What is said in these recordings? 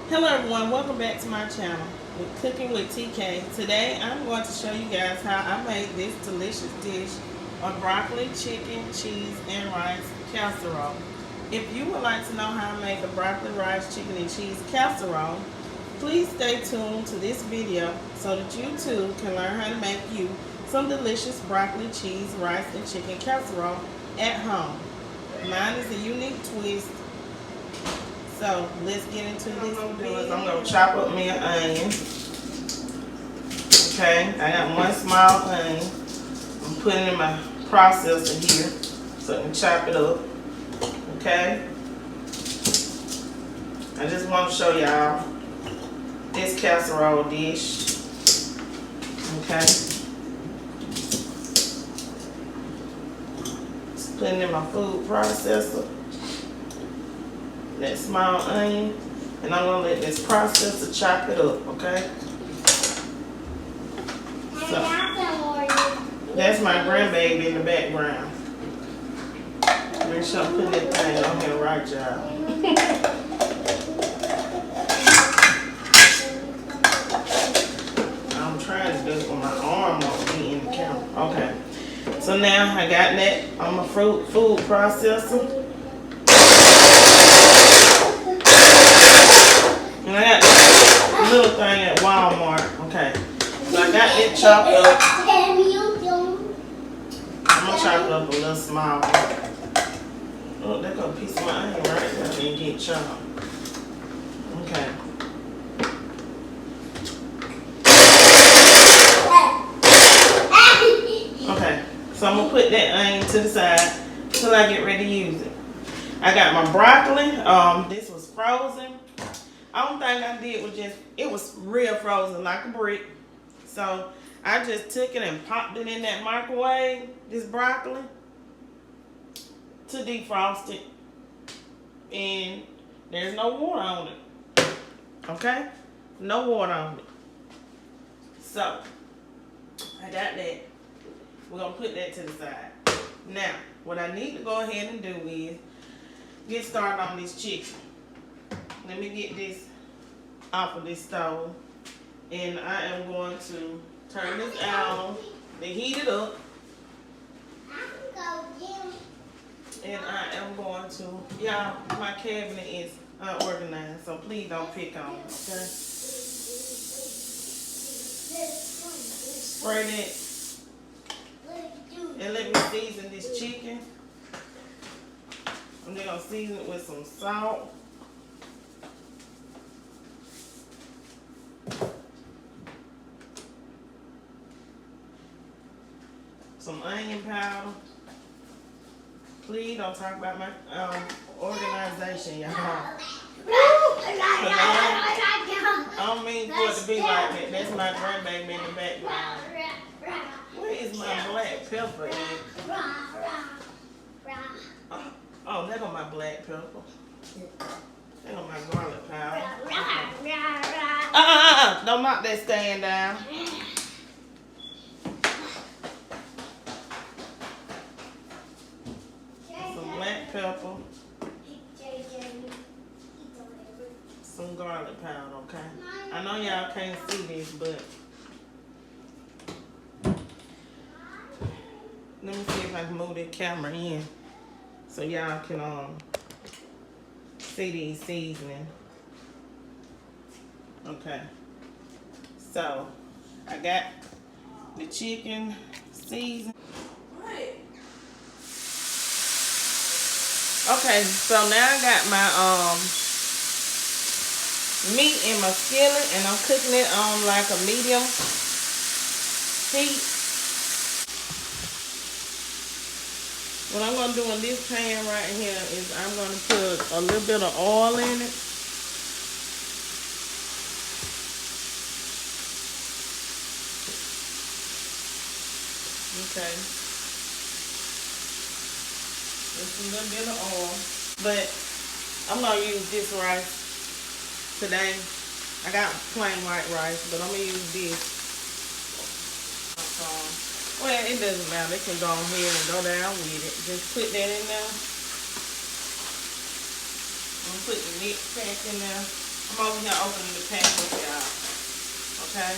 Hello everyone, welcome back to my channel with Cooking with TK. Today I'm going to show you guys how I made this delicious dish of broccoli, chicken, cheese, and rice casserole. If you would like to know how I make a broccoli, rice, chicken, and cheese casserole, please stay tuned to this video so that you too can learn how to make you some delicious broccoli, cheese, rice, and chicken casserole at home. Mine is a unique twist. So let's get into this. I'm gonna chop up me an onion. Okay, I got one small onion. I'm putting it in my processor here so I can chop it up. Okay. I just want to show y'all this casserole dish. Okay. Just putting it in my food processor. That small onion, and I'm gonna let this processor chop it up, okay? So that's my grandbaby in the background. Make sure I'm putting that thing on here right, y'all. I'm trying to do it with my arm won't be in the camera. Okay. So now I got that on my food processor. And I got this little thing at Walmart. Okay. So I got it chopped up. I'm going to chop it up a little small. Oh, there goes a piece of my onion right there. I didn't get chopped. Okay. Okay. So I'm going to put that onion to the side until I get ready to use it. I got my broccoli. This was frozen. Only thing I did was it was real frozen like a brick. So I just took it and popped it in that microwave, this broccoli, to defrost it. And there's no water on it. Okay? No water on it. So I got that. We're going to put that to the side. Now, what I need to go ahead and do is get started on this chicken. Let me get this off of this stove, and I am going to turn this on to heat it up, and I am going to, y'all, my cabinet is unorganized, so please don't pick on it, okay? Spray that, and let me season this chicken. I'm just going to season it with some salt. Some onion powder. Please don't talk about my organization, y'all. I don't mean for it to be like that. That's my grandbaby in the background. Where is my black pepper at? Oh, there go my black pepper. There go my garlic powder. Don't knock that stand down. Black pepper, some garlic powder, okay? I know y'all can't see this, but let me see if I can move the camera in so y'all can see these seasoning. Okay, so I got the chicken seasoned. Okay, so now I got my meat in my skillet, and I'm cooking it on like a medium heat. What I'm going to do in this pan right here is I'm going to put a little bit of oil in it. Okay. Just a little bit of oil, but I'm gonna use this rice today. I got plain white rice, but I'm gonna use this. Well, it doesn't matter. It can go on here and go down with it. Just put that in there. I'm gonna put the mix pack in there. I'm over here opening the package, y'all. Okay.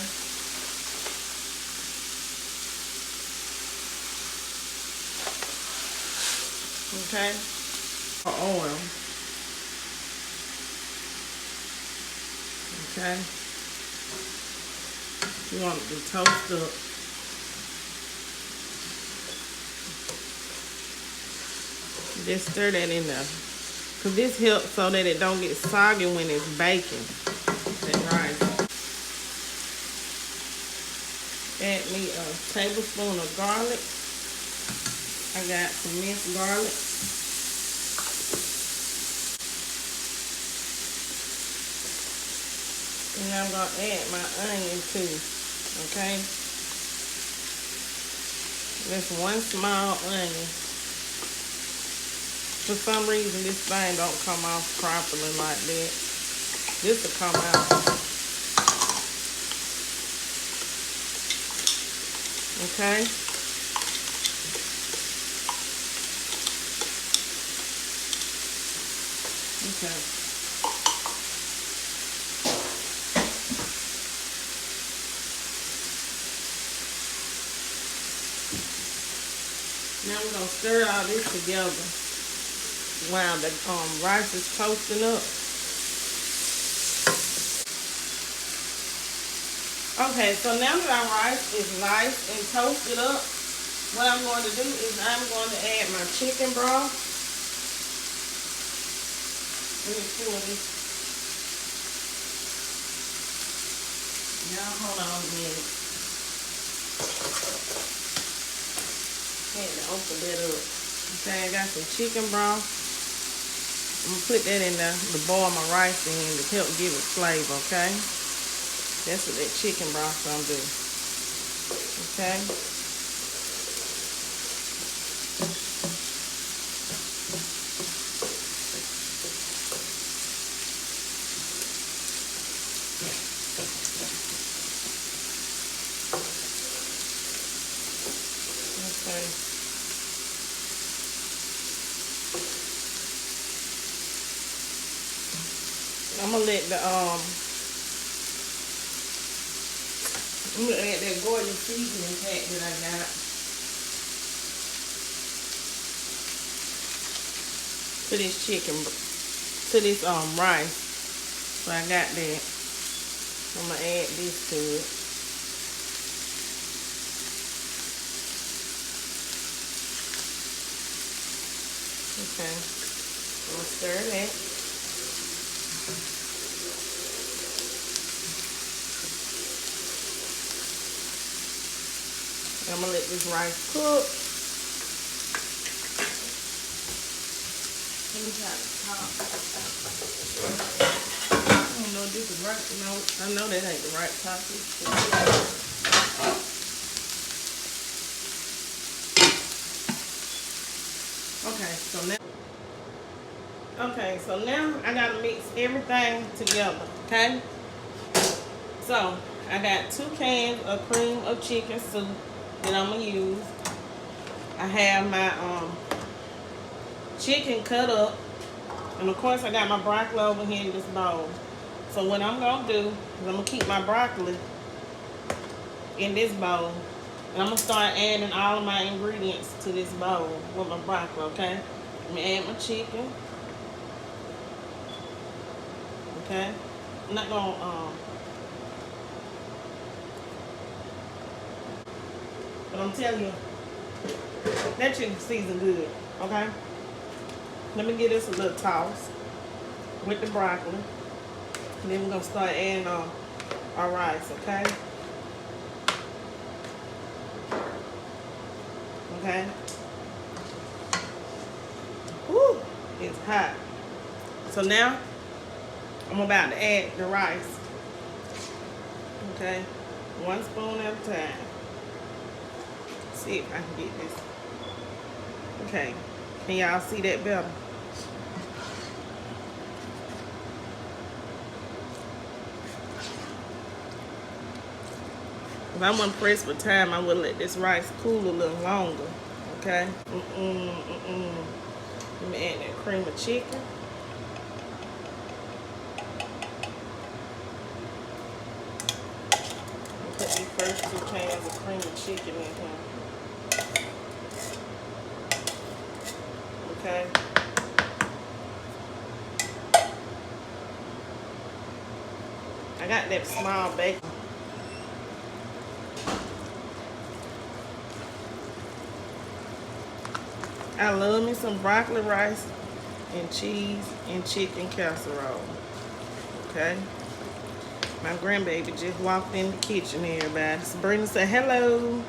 Okay. Oil. Okay. You want it to toast up. Just stir that in there. Because this helps so that it don't get soggy when it's baking. That rice. Add me a tablespoon of garlic. I got some minced garlic. And I'm going to add my onion too. Okay? Just one small onion. For some reason, this thing don't come off properly like that. This will come out. Okay. Okay. Now we're gonna stir all this together while the rice is toasting up. Okay, so now that our rice is nice and toasted up, what I'm going to do is I'm going to add my chicken broth. Let me pour this. Y'all hold on a minute. Had to open that up. Okay, I got some chicken broth. I'm going to put that in there to boil my rice in to help give it flavor, okay? That's what that chicken broth gonna do. Okay? Okay. I'm gonna let the I'm gonna add that Gordon seasoning pack that I got. To this chicken, to this rice. So I got that. I'm gonna add this to it. Okay. I'm gonna stir that. I'm gonna let this rice cook. Let me try the top. I don't know if this is right. No, I know that ain't the right top. Okay, so now I gotta mix everything together. Okay. So I got 2 cans of cream of chicken soup that I'm gonna use. I have my chicken cut up, and of course I got my broccoli over here in this bowl. So what I'm gonna do is I'm gonna keep my broccoli in this bowl, and I'm gonna start adding all of my ingredients to this bowl with my broccoli. Okay, I'm gonna add my chicken. Okay, I'm not gonna but I'm telling you, that chicken seasoned good, okay? Let me give this a little toss with the broccoli. And then we're gonna start adding our rice, okay? Okay? Woo, it's hot. So now, I'm about to add the rice. Okay? 1 spoon at a time. See if I can get this. Okay, can y'all see that better? If I wasn't pressed for time, I would let this rice cool a little longer. Okay. Let me add that cream of chicken. first 2 cans of cream of chicken in here. Okay. I got that small bacon. I love me some broccoli rice and cheese and chicken casserole. Okay. My grandbaby just walked in the kitchen, everybody. Sabrina said hello.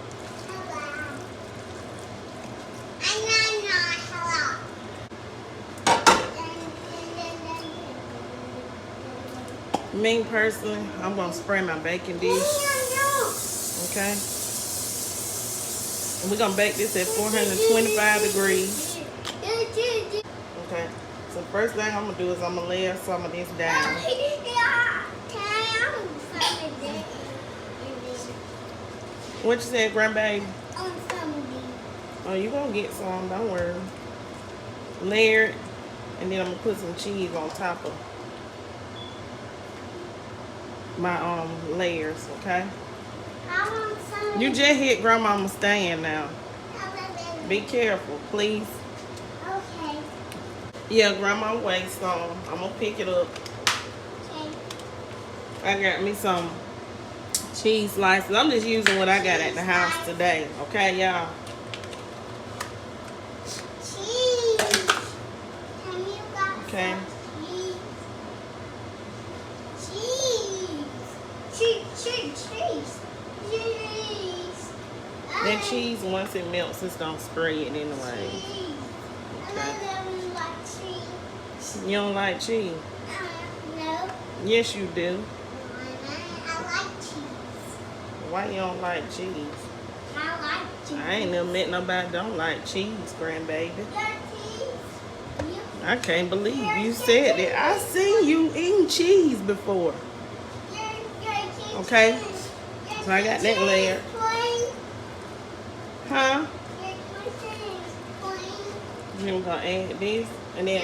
Me personally, I'm gonna spray my baking dish. Okay. And we're gonna bake this at 425 degrees. Okay. So first thing I'm gonna do is I'm gonna layer some of this down. What you said, grandbaby? Oh, you gonna get some, don't worry. Layer it, and then I'm gonna put some cheese on top of my layers, okay? You just hit grandmama's stand now. Be careful, please. Okay. Yeah, grandma weighs some. I'm gonna pick it up. Okay. I got me some cheese slices. I'm just using what I got at the house today, okay, y'all? Cheese. Okay. Cheese. That cheese, once it melts, it's gonna spray it anyway. Okay. You don't like cheese? No. Yes, you do. I like cheese. Why you don't like cheese? I like cheese. I ain't never met nobody don't like cheese, grandbaby. I can't believe you said that. I seen you eating cheese before. Okay? So I got that layer. Huh? Then we're gonna add this, and then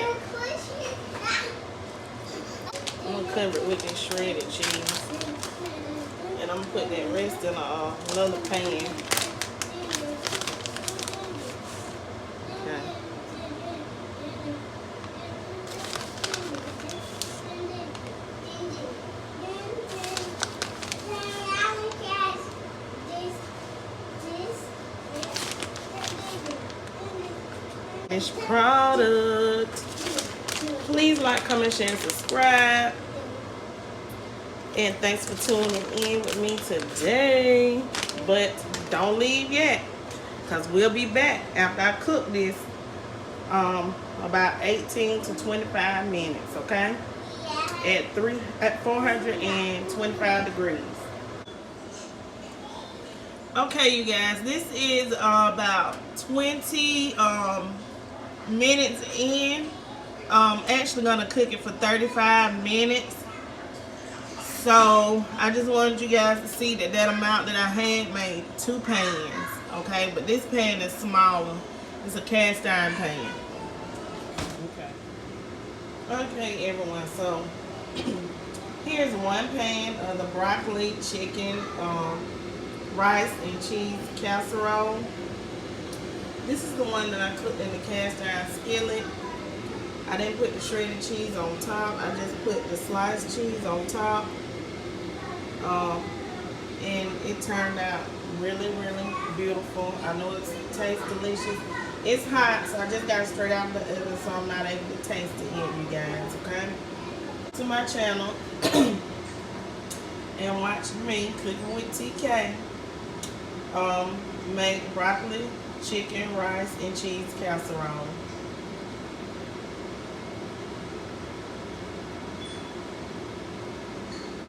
I'm gonna cover it with this shredded cheese, and I'm gonna put that rest in another pan. Okay. This product. Please like, comment, share, and subscribe. And thanks for tuning in with me today. But don't leave yet, because we'll be back after I cook this about 18 to 25 minutes, okay? At 425 degrees. Okay, you guys, this is about 20 minutes in. Actually gonna cook it for 35 minutes. So I just wanted you guys to see that amount that I had made 2 pans, okay? But this pan is smaller. It's a cast iron pan. Okay, everyone. So here's 1 pan of the broccoli, chicken, rice and cheese casserole. This is the one that I cooked in the cast iron skillet. I didn't put the shredded cheese on top. I just put the sliced cheese on top. And it turned out really, really beautiful. I know it tastes delicious. It's hot, so I just got it straight out of the oven, so I'm not able to taste it yet, you guys, okay? To my channel and watch me cooking with TK. Make broccoli, chicken, rice, and cheese casserole.